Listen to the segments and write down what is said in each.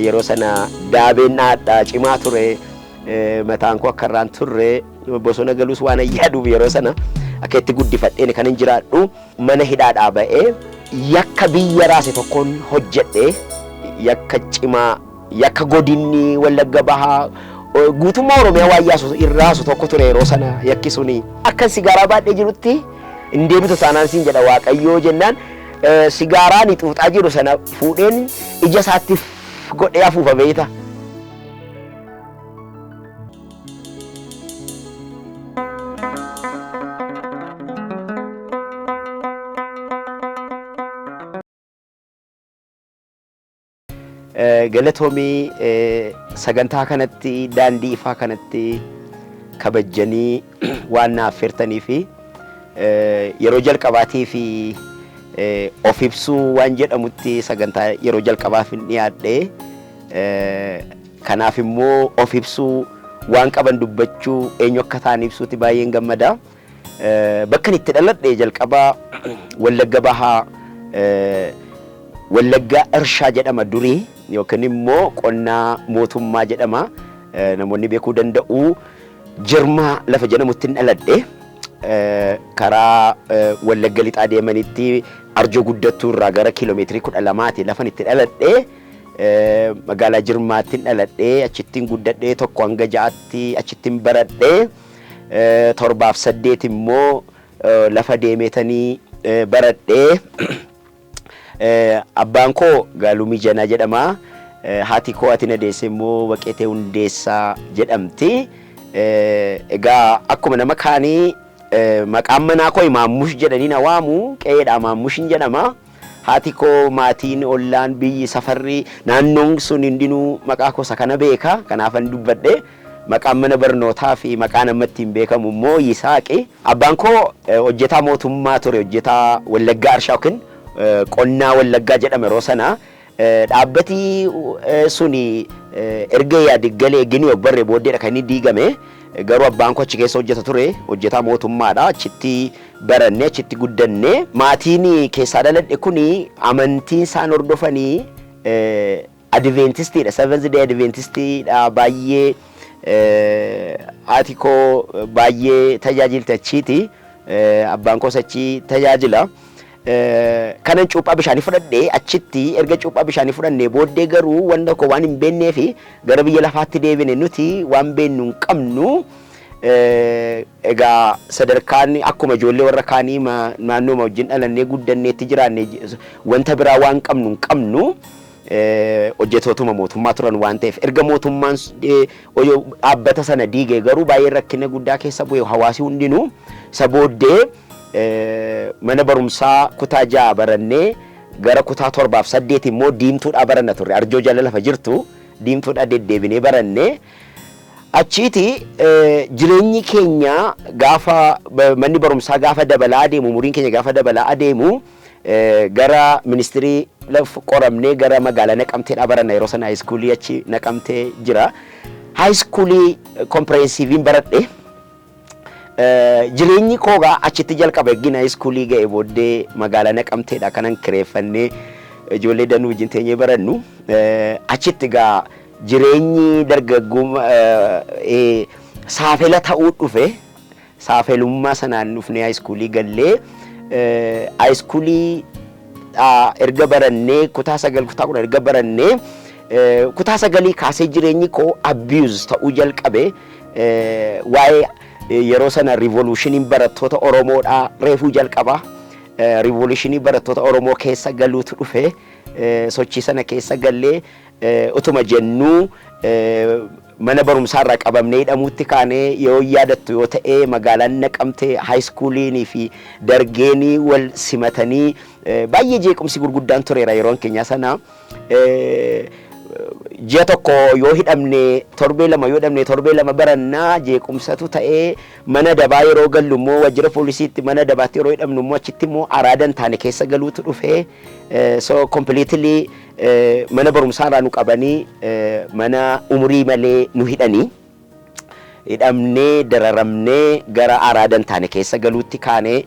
yeroo sana daabeen dhaadhaa cimaa ture mataan koo akka irraan turre bosona galuus waan ayyaaduuf yeroo sana akka itti guddifadheen kan hin jiraadhu mana hidhaadhaa ba'ee yakka biyya raase tokkoon hojjedhe yakka cimaa yakka godinni Wallagga Bahaa guutummaa Oromiyaa waan yaasu irraasu tokko ture yeroo sana yakki suni akka sigaaraa baadhee jirutti hin deebitu taanaan siin jedha Waaqayyoo jennaan sigaaraan xuuxaa jiru sana fuudheen ija isaatti godhee afuufa beeta. Galatoomii sagantaa kanatti daandii ifaa kanatti kabajanii waan naaf affeertanii fi yeroo jalqabaatii fi of ibsuu waan jedhamutti sagantaa yeroo jalqabaaf dhiyaadhe kanaaf immoo of ibsuu waan qaban dubbachuu eenyu akka ta'an ibsuuti baay'een gammada. Bakka itti dhaladhe jalqabaa Wallagga Bahaa Wallagga Irshaa jedhama durii yookiin immoo qonnaa mootummaa jedhama namoonni beekuu danda'u jirma lafa jedhamutti dhaladhe karaa Wallagga lixaa deemanitti Arjoo Guddattuu irraa gara kiiloomeetirii 12 lafan itti dhaladhe magaalaa Jirmaatti dhaladhe achittiin guddadhe tokko hanga 6tti achittiin baradhe 7-8 immoo lafa deemetanii baradhe. Abbaan koo Gaaluu Mijanaa jedhama. Haati koo Atina Deessee immoo Waqetee Hundeessaa jedhamti. Egaa akkuma nama kaanii maqaan manaa koo Maammush jedhanii na waamu qe'eedha Maammushin jedhama. Haati koo maatiin ollaan biyyi safarri naannoon sun hundinuu maqaa koo isa kana beeka. Kanaafan dubbadhe maqaan mana barnootaa fi maqaan amma ittiin beekamu immoo Yisaaqi. Abbaan koo hojjetaa mootummaa ture hojjetaa Wallaggaa Irshaa yookiin qonnaa Wallaggaa jedhama yeroo sana dhaabbati suni erga yaadgalee gini obbarree booddeedha kan inni diigame garuu abbaan koo achi keessa hojjeta ture hojjetaa mootummaadha achitti baranne achitti guddanne maatiin keessaa dhaladhe kuni amantiin isaan hordofanii Adventistiidha Seventh Day Adventistiidha baay'ee haati koo baay'ee tajaajilti achiiti abbaan koos achi tajaajila. Kanan cuuphaa bishaanii fudhadhee achitti erga cuuphaa bishaanii fudhannee booddee garuu wanta koo waan hin beennee fi gara biyya lafaatti deebine nuti waan beennu hin qabnu egaa sadarkaan akkuma ijoollee warra kaanii naannoo wajjin dhalannee guddanneetti jiraanne wanta biraa waan qabnu hin qabnu hojjetootuma mootummaa turan waan ta'eef erga mootummaan dhaabbata sana diigee garuu baay'ee rakkina guddaa keessa bu'e hawaasi hundinuu isa booddee mana barumsaa kutaa 6 barannee gara kutaa 7-8 immoo diimtuudhaa baranna turre Arjoo jala lafa jirtu diimtuudhaa deddeebinee barannee achiiti jireenyi keenya gaafa manni barumsaa gaafa dabalaa adeemu umuriin keenya gaafa dabalaa adeemu gara ministirii laf qoramnee gara magaalaa Naqamteedhaa baranna yeroo sana haayiskuulii achi Naqamtee jira haayiskuulii kompirehensiiviin baradhe. Jireenyi koogaa achitti jalqabe gina haayiskuulii ga'e booddee magaalaa Naqamteedha kanan kireeffannee ijoollee danuu wajjin teenyee barannu achitti gaa jireenyi dargaggummaa saafela ta'uu dhufe saafelummaa sanaan dhufnee haayiskuulii gallee haayiskuulii erga barannee kutaa 9 kutaa 10 erga barannee kutaa 9 kaasee jireenyi koo abuse ta'uu jalqabe waa'ee yeroo sana revolutionin barattoota Oromoodhaa reefuu jalqaba revolutionin barattoota Oromoo keessa galuutu dhufe sochii sana keessa gallee utuma jennuu mana barumsaa irraa qabamnee hidhamuutti kaanee yoo yaadattu yoo ta'e magaalaan Naqamtee haayiskuuliinii fi dargeenii wal simatanii baay'ee jeequmsi gurguddaan tureera yeroon keenya sana ji'a tokko yoo hidhamne torbee lama yoo hidhamne torbee lama barannaa jeequmsatu ta'ee mana dabaa yeroo gallu immoo wajjira poolisiitti mana dabaatti yeroo hidhamnu immoo achitti immoo araadan taane keessa galuutu dhufe so completely mana barumsaa irraa nu qabanii mana umurii malee nu hidhanii hidhamnee dararamnee gara araadan taane keessa galuutti kaanee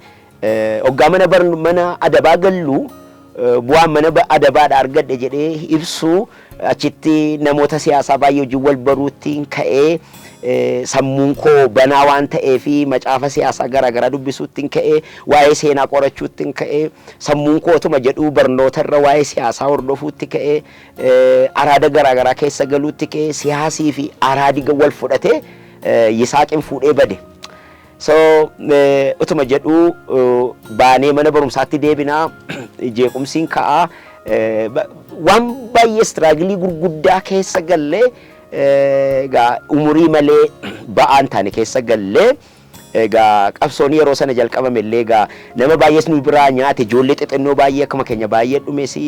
hoggaa mana adabaa gallu bu'aan mana adabaadha argadhe jedhee ibsu achitti namoota siyaasaa baay'ee wajjin wal baruutiin ka'ee sammuun koo banaa waan ta'ee fi macaafa siyaasaa garaagaraa dubbisuutiin ka'ee waa'ee seenaa qorachuutiin ka'ee sammuun kootuma jedhuu barnootarra waa'ee siyaasaa hordofuutti ka'ee araada garaagaraa keessa galuutti ka'ee siyaasii fi araadi wal fudhatee Yisaaqin fuudhee bade. So utuma jedhuu baanee mana barumsaatti deebinaa jeequmsiin ka'aa waan baay'ee istiraagilii gurguddaa keessa gallee egaa umurii malee ba'aan taane keessa gallee egaa qabsoon yeroo sana jalqabame illee egaa nama baay'ees nu biraa nyaate ijoollee xixinnoo baay'ee akkuma keenya baay'ee dhumeesi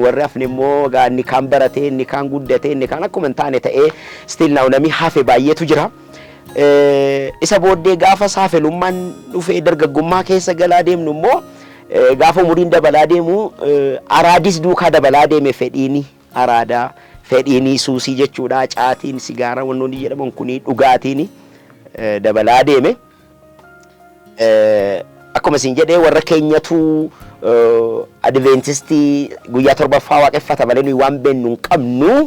warri hafne immoo egaa inni kaan baratee inni kaan guddatee inni kaan akkuma hin taane ta'ee still now namni hafe baay'eetu jira. Isa booddee gaafa saafelummaan dhufee dargaggummaa keessa galaa deemnu immoo gaafa umuriin dabalaa deemu araadis duukaa dabalaa deeme fedhiini araadaa fedhiini suusii jechuudha caatiin sigaara wannoonni jedhaman kuni dhugaatiin dabalaa deeme akkuma isin jedhee warra keenyatu adventistii guyyaa torbaffaa waaqeffata malee nuyi waan beennu hin qabnu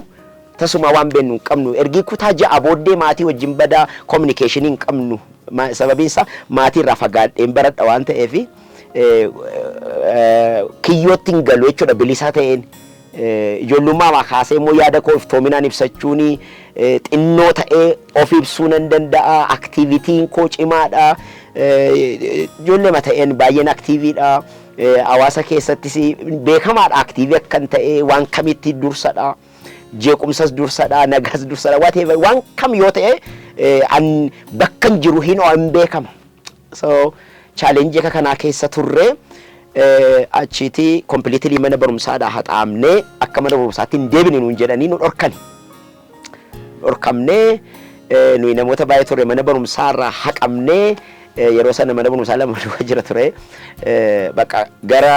tasuma waan beennu hin qabnu ergi kutaa ja'a booddee maatii wajjin badaa communication hin qabnu sababiin isaa maatii irraa fagaadheen baradha waan ta'eef kiyyootti hin galu jechuudha bilisaa ta'een ijoollummaa kaasee immoo yaada koo iftoominaan ibsachuun xinnoo ta'ee of ibsuu nan danda'a aktiivitiin koo cimaadha ijoollee ta'een baay'een aktiiviidha hawaasa keessattis beekamaadha aktiivii akkan ta'e waan kamitti dursadha jeequmsas dursadha nagas dursadha whatever waan kam yoo ta'e an bakkan jiru hin beekama so challenge kana keessa turre achiti completely mana barumsaadha haxaamne akka mana barumsaatti hin deebine nuun jedhanii nu dhorkamne nuyi namoota baay'ee turre mana barumsaarraa haqamne yeroo sana mana barumsaa lama jira ture bakka gara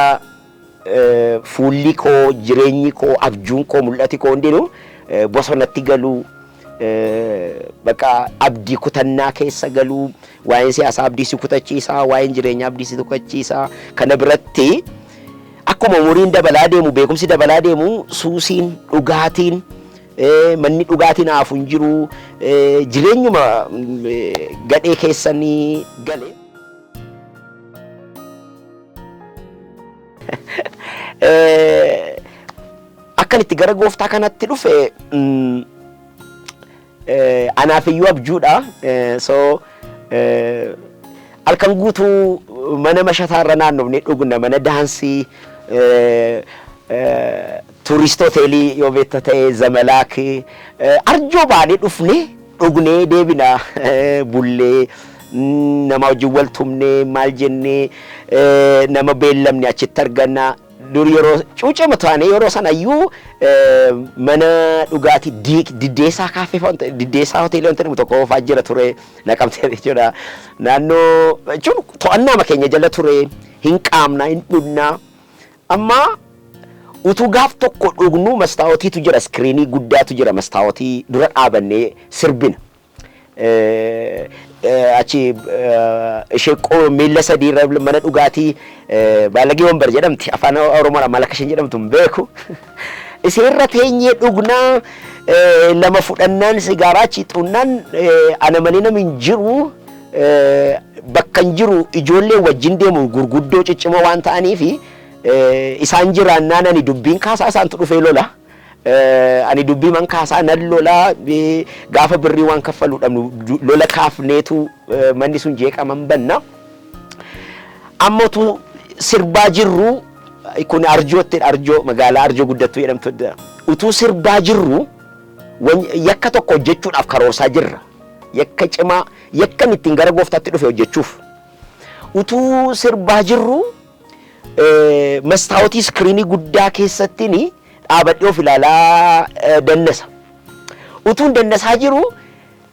fuulli koo jireenyi koo abjuun koo mul'ati koo hundinuu bosonatti galuu bakka abdii kutannaa keessa galuu waa'een siyaasaa abdii si kutachiisaa waa'een jireenyaa abdii si kutachiisaa kana biratti akkuma umuriin dabalaa deemu beekumsi dabalaa deemu suusiin dhugaatiin manni dhugaatiin haafu hin jiru jireenyuma gadhee keessanii gale akkan itti gara gooftaa kanatti dhufe anaaf iyyuu abjuudha so halkan guutuu mana mashataarra naannofne dhugna mana daansii tuurist hoteelii yoo beekta ta'e Zamalaak arjoo baanee dhufne dhugnee deebina bullee nama wajjin wal tumne maal jennee nama beellamne achitti arganna dur yeroo cuucee mataane yeroo sanayyuu mana dhugaatii diddeessaa kaafee diddeessaa hoteelii wanti nama tokko oofaa jira ture Naqamtee jechuudha naannoo jechuun to'annaa keenya jala ture hin qaamna hin dhugnaa amma utuu gaaf tokko dhugnu mastaawotiitu jira iskiriinii guddaatu jira mastaawotii dura dhaabannee sirbina achi ishee miila sadii irra mana dhugaatii Baalagee Wambar jedhamti afaan Oromoodhaan maal akka isheen jedhamtu hin beeku isee irra teenyee dhugnaa lama fudhannaan sigaaraa achi xunnaan ana malee namni hin jiru bakka hin jiru ijoollee wajjin deemu gurguddoo ciccimoo waan ta'aniifi isaan jiraannaan ani dubbiin kaasaa isaantu dhufee lola ani dubbii man kaasaa nan lola gaafa birrii waan kaffalu dhabnu lola kaafneetu manni sun jeeqaman banna ammatu sirbaa jirru kun arjootti arjoo magaalaa arjoo guddattuu jedhamtu utuu sirbaa jirru yakka tokko hojjechuudhaaf karoorsaa jirra yakka cimaa yakkan ittiin gara gooftaatti dhufe hojjechuuf utuu sirbaa jirru mastaawotii iskiriinii guddaa keessattiin dhaabadhee of ilaalaa dannasa utuun dannasaa jiru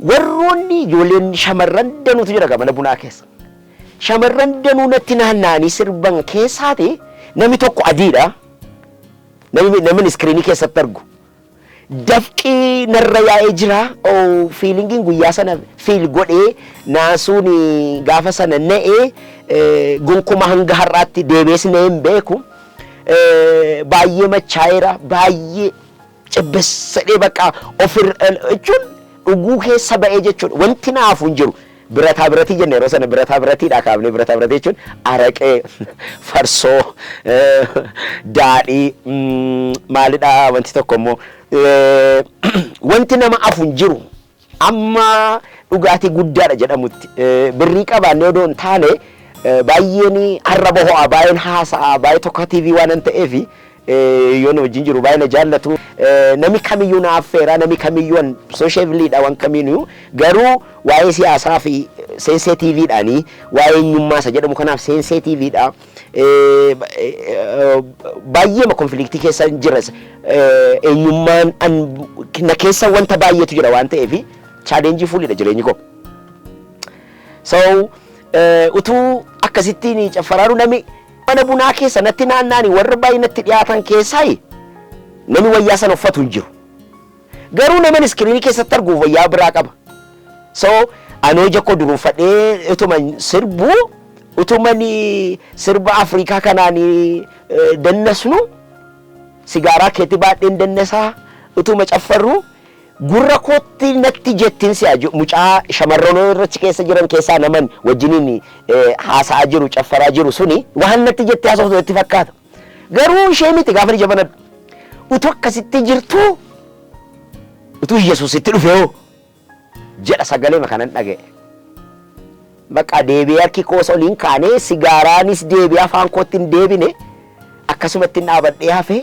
warroonni ijoolleen shamarran danuutu jira mana bunaa keessa shamarran danuu natti naanna'anii sirban keessaati namni tokko adiidha namni iskiriinii keessatti argu dafqii narra yaa'ee jira fiilingiin guyyaa sana fiil godhee naasuun gaafa sana na'ee gonkuma hanga har'aatti deebi'ee hin beeku baay'ee machaa'eera baay'ee cibbessadhee bakka ofir jechuun dhuguu keessa ba'ee jechuudha wanti naafu hin jiru birataa biratii jenne yeroo sana birataa biratiidha kaafne birataa biratii jechuun araqee farsoo daadhii maalidha wanti tokko immoo wanti nama afu hin jiru amma dhugaatii guddaadha jedhamutti birrii qabaannee odoo hin taane baay'een arraba ho'a baay'een haasa'a baay'ee tokko TV waan ta'eef yoo nama jinjiru baay'ee na jaallatu nami kamiyyuu na affeera nami kamiyyuu sooshaaliidha waan kamiyyuu garuu waa'ee siyaasaa fi sensitiviidhaani waa'ee eenyummaa isa jedhamu kanaaf sensitiviidha baay'ee ma konfliktii keessa jira eenyummaan na keessa wanta baay'eetu jira waan ta'eef challenge fuulidha jireenyi koo so utuu akkasittiin caffaraanu nami mana bunaa keessa natti naannaani warra baay'ee natti dhiyaatan keessaa nami wayyaa sana uffatu hin jiru garuu naman iskiriinii keessatti arguuf wayyaa biraa qaba so anoo jakko duruunfadhee utuman sirbu utuman sirba Afrikaa kanaan dannasnu sigaaraa keetti baadheen dannasaa utuma caffarru gurra kootti natti jettiin si'a mucaa shamarran irratti keessa jiran keessaa naman wajjiniin haasa'aa jiru caffaraa jiru suni waan natti jettee haasoftu itti fakkaata garuu ishee miti gaafa jabanadhu utuu akkasitti jirtu utuu Yesuus itti dhufee jedha sagalee makanan dhaga'e bakka deebi'ee harki koosa oliin kaanee sigaaraanis deebi'ee afaan kootti hin deebine akkasumatti dhaabadhee hafee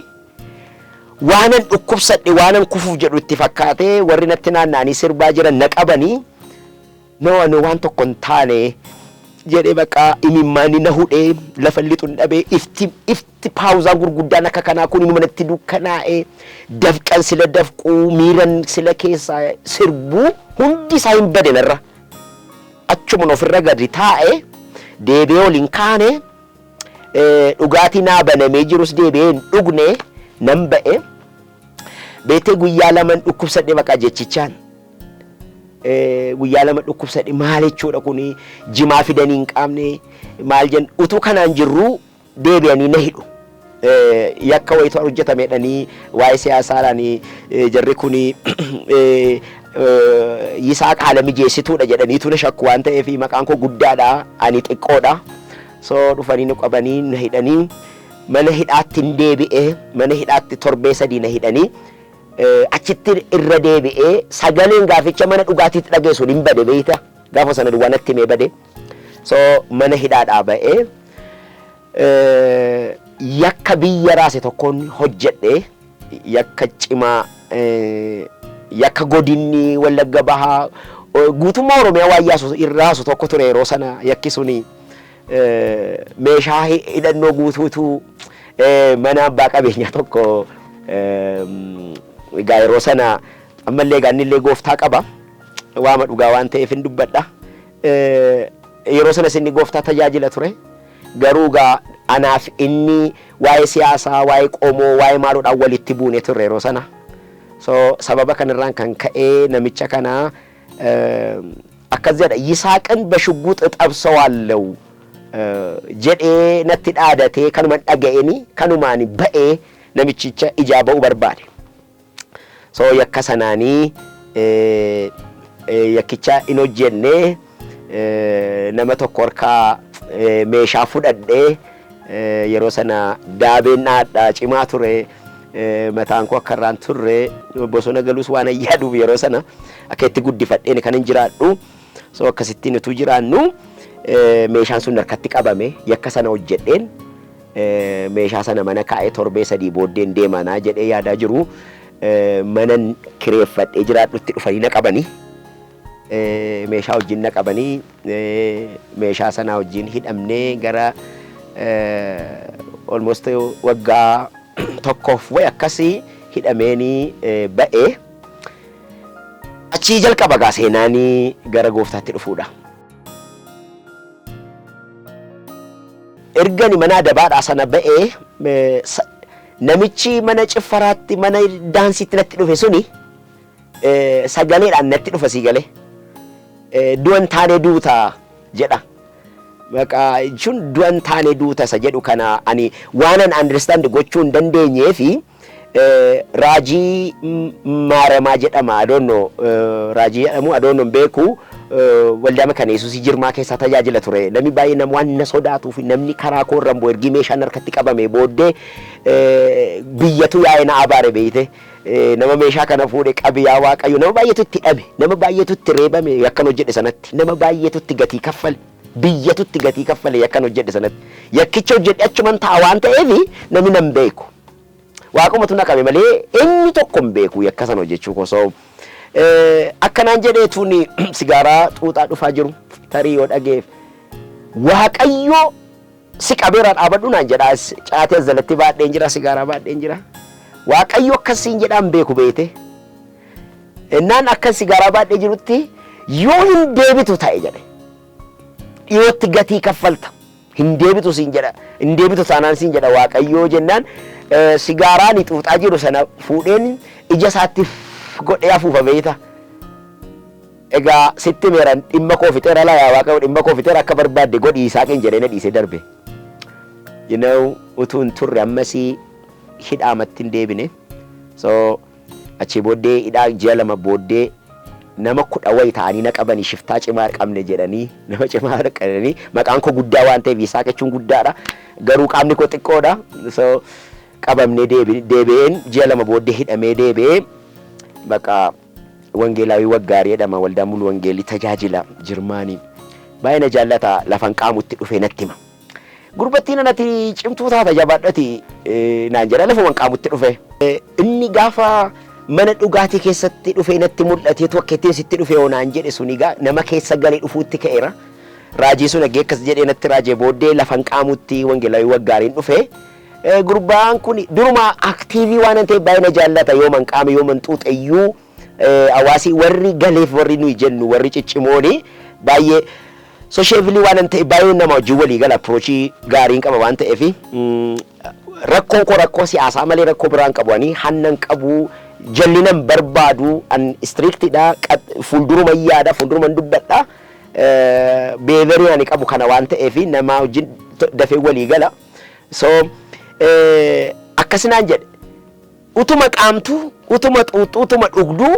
waanan dhukkubsadhe waanan kufuuf jedhu itti fakkaatee warri natti naanna'anii sirbaa jiran na qabanii no waan tokko hin taane jedhee bakka imimmaanii na hudhee lafa lixuun dhabee ifti paawuzaa gurguddaan akka kanaa kun inni manatti dukkanaa'ee dafqan sila dafquu miiran sila keessaa sirbuu hundi isaa hin bade narra achuman ofirra gadi taa'ee deebi'ee oliin kaane dhugaatii naa banamee jirus deebi'ee hin dhugne nan ba'e beetee guyyaa lama dhukkubsadhe bakka jechichaan guyyaa lama dhukkubsadhe maal jechuudha kuni jimaa fidanii hin qaamne maal jen utuu kanaan jirru deebi'anii na hidhu yakka wayitu hojjetameedhanii waa'ee siyaasaadhaan jarri kuni Yisaaq haala mijeessituudha jedhaniitu na shakku waan ta'eef maqaan koo guddaadha ani xiqqoodha so dhufanii na qabanii na hidhanii mana hidhaatti hin deebi'ee mana hidhaatti torbee sadii na hidhanii achitti irra deebi'ee sagaleen gaaficha mana dhugaatiitti dhageessu hin bade beeyta gaafa sana duwwaa natti mee bade so mana hidhaadhaa ba'ee yakka biyya raase tokkoon hojjedhe yakka cimaa yakka godinni Wallagga Bahaa guutummaa Oromiyaa waayyaasu irraasu tokko ture yeroo sana yakki suni meeshaa hidhannoo guutuutu mana abbaa qabeenyaa tokko egaa yeroo sana ammallee gaannillee gooftaa qaba waama dhugaa waan ta'eef hin dubbadha yeroo sana inni gooftaa tajaajila ture garuu gaa anaaf inni waa'ee siyaasaa waa'ee qomoo waa'ee maaloodhaan walitti buune ture yeroo sana so sababa kanarraan kan ka'ee namicha kana akkas jedha Yisaaqን በሽጉጥ እጠብሰዋለሁ jedhee natti dhaadate kanumaan dhaga'eni kanumaan ba'ee namichicha ijaa ba'uu barbaade so yakka sanaanii yakkicha in hojjenne nama tokko harkaa meeshaa fudhadhee yeroo sana daabeen dhaadhaa cimaa ture mataan koo akka irraan turre bosona galuus waan ayyaaduuf yeroo sana akka itti guddifadheen kan hin jiraadhu so akkasittiin utuu jiraannu meeshaan sun harkatti qabame yakka sana hojjedheen meeshaa sana mana kaa'ee torbee sadii booddeen deemanaa jedhee yaadaa jiru manan kireeffadhee jiraadhutti dhufanii na qabanii meeshaa wajjin na qabanii meeshaa sana wajjin hidhamnee gara almost waggaa tokkoof way akkasii hidhameeni ba'ee achii jalqaba gaa seenaanii gara gooftaatti dhufuudha. Ergani mana adabaadhaa sana ba'ee namichi mana ciffaraatti mana daansiitti natti dhufe suni sagaleedhaan natti dhufa sii galee du'an taanee duutaa jedha Maqaa jechuun du'an taane duuta isa jedhu kana ani waanan understand gochuu hin dandeenyee fi raajii maaramaa jedhama adoonno raajii jedhamu adoonno beeku waldaa makaana Yesuus jirmaa keessa tajaajila ture namni baay'ee nama waan na sodaatuuf namni karaa koorran boo ergi meeshaan harkatti qabame booddee biyyatu yaa'ee na abaare beeyte nama meeshaa kana fuudhee qabiyaa waaqayyo nama baay'eetu itti dhabe nama baay'eetu itti reebame yakkan hojjedhe sanatti nama baay'eetu itti gatii kaffale biyyatu itti gatii kaffale yakkan hojjedhe sanatti yakkicha hojjedhe achuman ta'a waan ta'eef namni nan beeku waaqumatu naqame malee eenyu tokko hin beeku yakka sana hojjechuu kosoo akkanaan jedheetuun sigaaraa xuuxaa dhufaa jiru tarii yoo dhageef waaqayyo si qabeera dhaabadhu naan jedhaas caatee zalatti baadheen jira sigaaraa baadheen jira waaqayyo akkasiin jedhaan beeku beete innaan akkan sigaaraa baadhee jirutti yoo hin deebitu ta'e jedhe dhiyootti gatii kaffalta hin deebitu siin jedha hin deebitu taanaan siin jedha waaqayyo jennaan sigaaraa ni xuuxaa jiru sana fuudheen ija isaatti godhee afuufa beeta egaa sitti meeran dhimma koo fixeera laa waaqayyo dhimma koo fixeera akka barbaadde godhii isaaqeen jedhee na dhiisee darbe utuu hin turre ammasii hidhaamatti hin deebine so achi booddee hidhaa ji'a lama booddee nama 10 wayi ta'anii na qabanii shiftaa cimaa qabne jedhanii nama cimaa qabanii maqaan koo guddaa waan ta'eef isaa jechuun guddaadha garuu qaamni koo xiqqoodha so qabamne deebi'een ji'a lama booddee hidhamee deebi'ee baqa wangeelaawii waggaarii jedhama waldaa mulu wangeelii tajaajila jirmaanii baay'ee na jaallata lafan qaamutti dhufee natti hima gurbattiin natti cimtuu taata jabaadhati naan jedha lafuman qaamutti dhufe inni gaafa mana dhugaatii keessatti dhufee natti mul'ate tokko ittiin sitti dhufe onaan jedhe suni nama keessa galee dhufuutti ka'eera raajii sun agee akkas jedhee natti raajee booddee lafan qaamutti wangeelaawii waggaariin dhufe gurbaan kun duruma aktiivii waan ta'eef baay'ee na jaallata yoo man qaame yoo man xuuxeyyuu hawaasii warri galeef warri nuyi jennu warri ciccimooni baay'ee soosheevilii waan ta'eef baay'ee nama wajjin walii gala approachii gaariin qaba waan ta'eef rakkoon koo rakkoo siyaasaa malee rakkoo biraan qabu ani hannan qabu jallinan barbaadu an strictidha fuulduruma yaada fuulduruma dubbadha beeverii ani qabu kana waan ta'eef nama wajjin dafee walii gala so akkasinaan jedhe utuma qaamtu utuma xuuxu utuma dhugdu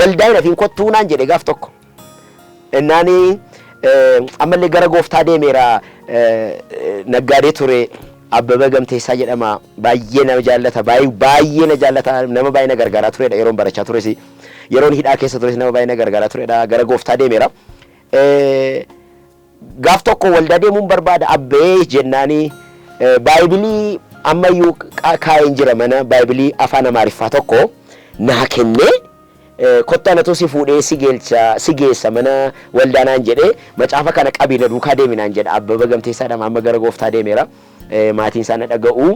waldaa nafiin kottuu naan jedhe gaaf tokko ennaani ammallee gara gooftaa deemeera naggaadee ture Abbabaa Gamteessaa jedhama baay'ee nama jaallata baay'ee na jaallata nama baay'ee na gargaaraa turedha yeroon barachaa tures yeroon hidhaa keessa tures nama baay'ee na gargaaraa turedha gara gooftaa deemeera gaaf tokko waldaa deemuun barbaada abbee jennaani baayibilii ammayyuu kaa'een jira mana baayibilii afaan amaariffaa tokko naa kennee kottanatu si fuudhee si geessa mana waldaa naan jedhee macaafa kana qabiina duukaa deemi naan jedha Abbabaa Gamteessaadha amma gara gooftaa deemeera maatiin sana dhaga'u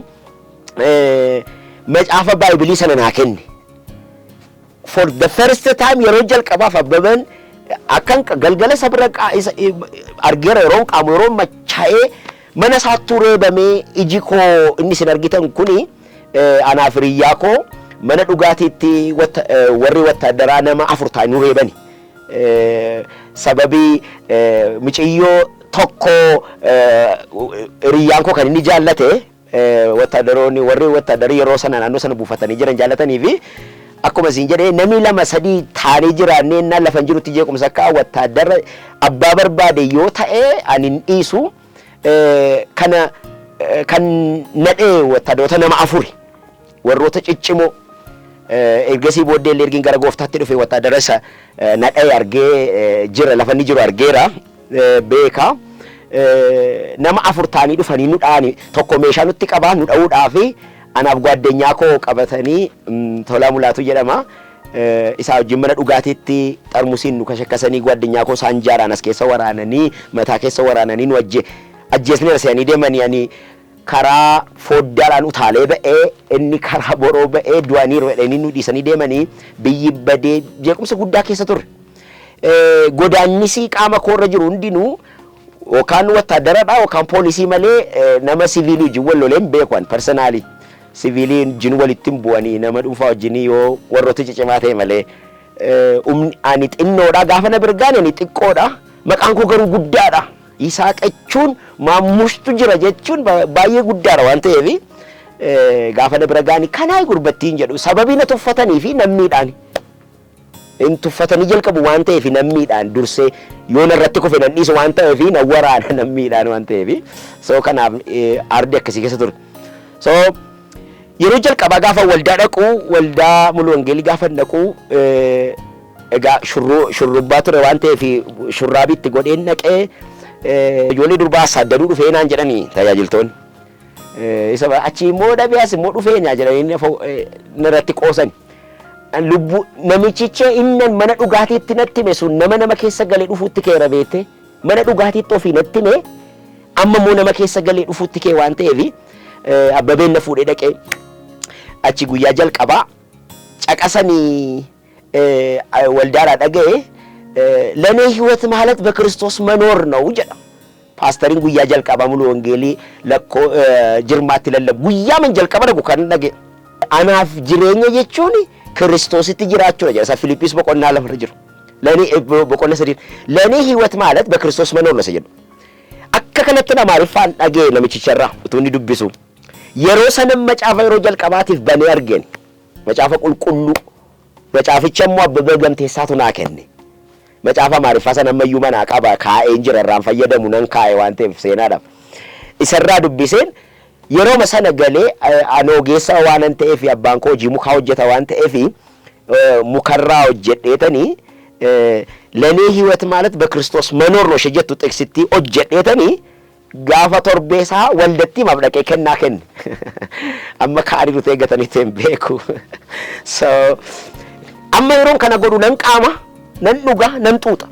macaafa baayibilii sana naa kenne for the first time yeroo jalqabaaf Abbabaan akkan galgala sabra argeera yeroon qaamu yeroon machaa'ee mana isaattuu reebamee iji koo inni isin argitan kuni anaaf hiriyyaa koo mana dhugaatiitti warri wattaadaraa nama 4 ta'anii reebani sababii muciyyoo tokko hiriyyaan koo kan inni jaallate wattaadaroonni warri wattaadarii yeroo sana naannoo sana buufatanii jiran jaallatanii fi akkuma isin jedhee namni 2-3 taanee jiraannee na lafan jirutti jeequmsa akka wattaadara abbaa barbaade yoo ta'e ani hin dhiisu kana kan nadhee wattaadarota nama 4 warroota ciccimoo ergasii booddee ergiin gara gooftaatti dhufe wattaadara isa nadhee argee jira lafanni jiru argeera beeka nama 4 taanii dhufanii nu dhaani tokko meeshaa nutti qabaa nu dha'uudhaaf anaaf gwaddeenyaa koo qabatanii Tolaa Mulaatu jedhama isaa wajjin mana dhugaatiitti xarmusiin nu kashakkasanii gwaddeenyaa koo isaan jaaraan as keessa waraananii mataa keessa waraananii nu ajjeesanii rasanii deemanii ani karaa foddaadhaan utaalee ba'ee inni karaa boroo ba'ee du'anii jedhanii nu dhiisanii deemanii biyyi badee jeequmsa guddaa keessa turre godaannisii qaama koorra jiru hundinuu yookaan wattaadaradha yookaan poolisii malee nama siviilii wajjin wal loleen beekan personaalii siviilii wajjin walitti bu'anii nama dhuunfaa wajjin yoo warroota ciccimaa ta'e malee ani xinnoodha gaafa na birgaan ani xiqqoodha maqaan koo garuu guddaadha Yisaaq jechuun maamushtu jira jechuun baay'ee guddaadha waan ta'eef gaafa na bira gaanii kanaa gurbattiin jedhu sababii na tuffatanii fi nammiidhaan in tuffatanii jalqabu waan ta'eef nammiidhaan dursee yoo narratti kufe nan dhiisu waan ta'eef na waraana nammiidhaan waan ta'eef so kanaaf ardi akkasii keessa ture. So yeroo jalqabaa gaafa waldaa dhaqu waldaa mulu wangeelii gaafa dhaqu egaa shurrubbaa ture waan ta'eef shurraabitti godheen dhaqee ijoollee durbaa saddaduu dhufee naan jedhanii tajaajiltoonni. Isa achi immoo dhabees immoo dhufee nyaa jedhanii narratti qoosan. Lubbu namichicha inni mana dhugaatiitti natti hime sun nama keessa galee dhufuutti kee rabeete mana dhugaatiitti ofii natti hime amma immoo nama keessa galee dhufuutti kee waan ta'eef abbabeen na fuudhee dhaqee achi guyyaa jalqabaa caqasanii waldaadhaa dhaga'e ለኔ ህይወት ማለት በክርስቶስ መኖር ነው ጀዳ ፓስተሪን ጉያ ጀልቀባ ሙሉ ወንጌሊ ለኮ ጅርማት ለለ ጉያ ምን ጀልቀባ ደጉ ከነገ አናፍ ጅሬኛ የቹኒ ክርስቶስ ትጅራቸው ጀሳ ፊሊፒስ በቆና ለፍርጅሩ ለኔ በቆና ሰዲን ለኔ ህይወት ማለት በክርስቶስ መኖር ነው ሰየዱ አከከነተና ማሪፋን አገ ለምችቸራ ቱኒ ዱብሱ የሮሰንም መጫፈ ሮ ጀልቀባቲፍ በኔ አርገን መጫፈ ቁልቁሉ መጫፍቸሞ አበበገምቴ ሳቱና ከነ Macaafa maariffaa sana ammayyuu mana qaba kaa'ee jirarraan fayyadamu nan kaa'e waan ta'eef seenaadhaaf isarraa dubbiseen yeroo sana galee anoogeessa waan ta'eef abbaan koo hojii mukaa hojjeta waan ta'eef mukarraa hojjedheetanii ለኔ ህይወት ማለት በክርስቶስ መኖር ነው ሸጀቱ ጥቅስቲ hojjedheetanii gaafa torbeesaa waldatti mabdaqee kennaa kenne amma kaadhiru teeggatanii teen beeku so amma yeroon kana godhu nan qaama nan dhuga nan xuuxa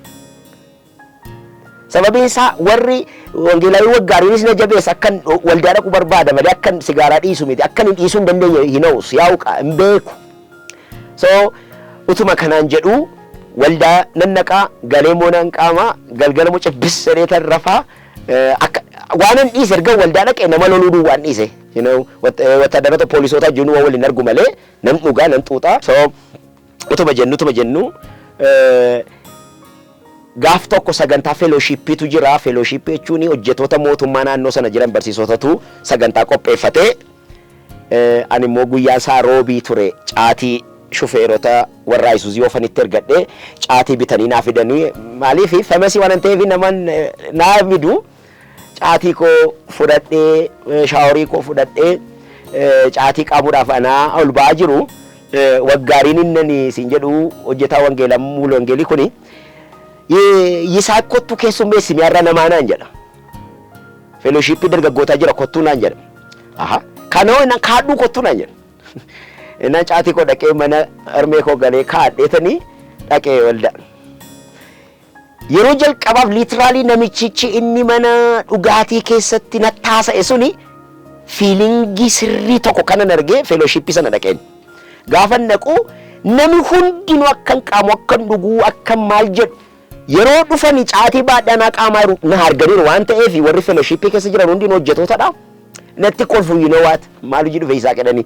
sababiin isaa warri wangeelaawi waggaariinis na jabeessa akkan waldaa dhaqu barbaada malee akkan sigaaraa dhiisu miti akkan hin dhiisuu hin dandeenye hinaus yaa'uqa hin beeku so utuma kanaan jedhu waldaa nan naqaa galeemoo nan qaama galgala mu cibbis sadeetan rafaa waanan dhiise erga waldaa dhaqee nama loluu duwwaan dhiise wattaaddarata poolisoota jiru waliin argu malee nan dhugaa nan xuuxa so utuma jennu gaaf tokko sagantaa fellowshipiitu jira fellowship jechuun hojjettoota mootummaa naannoo sana jiran barsiisotatu sagantaa qopheeffatee ani immoo guyyaan isaa roobii ture caatii shufeerota warra Isuuzii oofanitti ergadhee caatii bitanii naa fidanii maaliif famasi waan ta'eef naman naa fidu caatii koo fudhadhee shaaworii koo fudhadhee caatii qabuudhaaf anaa ol ba'aa jiru waggaariin innani siin jedhu hojjetaa wangeelaa muulu wangeelii kuni Yisaaq kottu keessummeessi mi'arra namaa naan jedha fellowship dargaggootaa jira kottuu naan jedha aha kanoo na kaadhu kottuu naan jedha ina caatii koo dhaqee mana armee koo galee kaadheetanii dhaqee walda yeroo jalqabaaf literally namichichi inni mana dhugaatii keessatti nattaasa'e suni feelingii sirrii tokko kanan argee fellowship sana dhaqeen gaafa naqu nami hundinuu akkan qaamu akkan dhuguu akkan maal jedhu yeroo dhufani caatii baadhanaa qaamaa na arganiiru waan ta'eef warri fellowship keessa jiran hundinuu hojjettootadha natti kolfu you know what maal jedhu Yisaaq jedhanii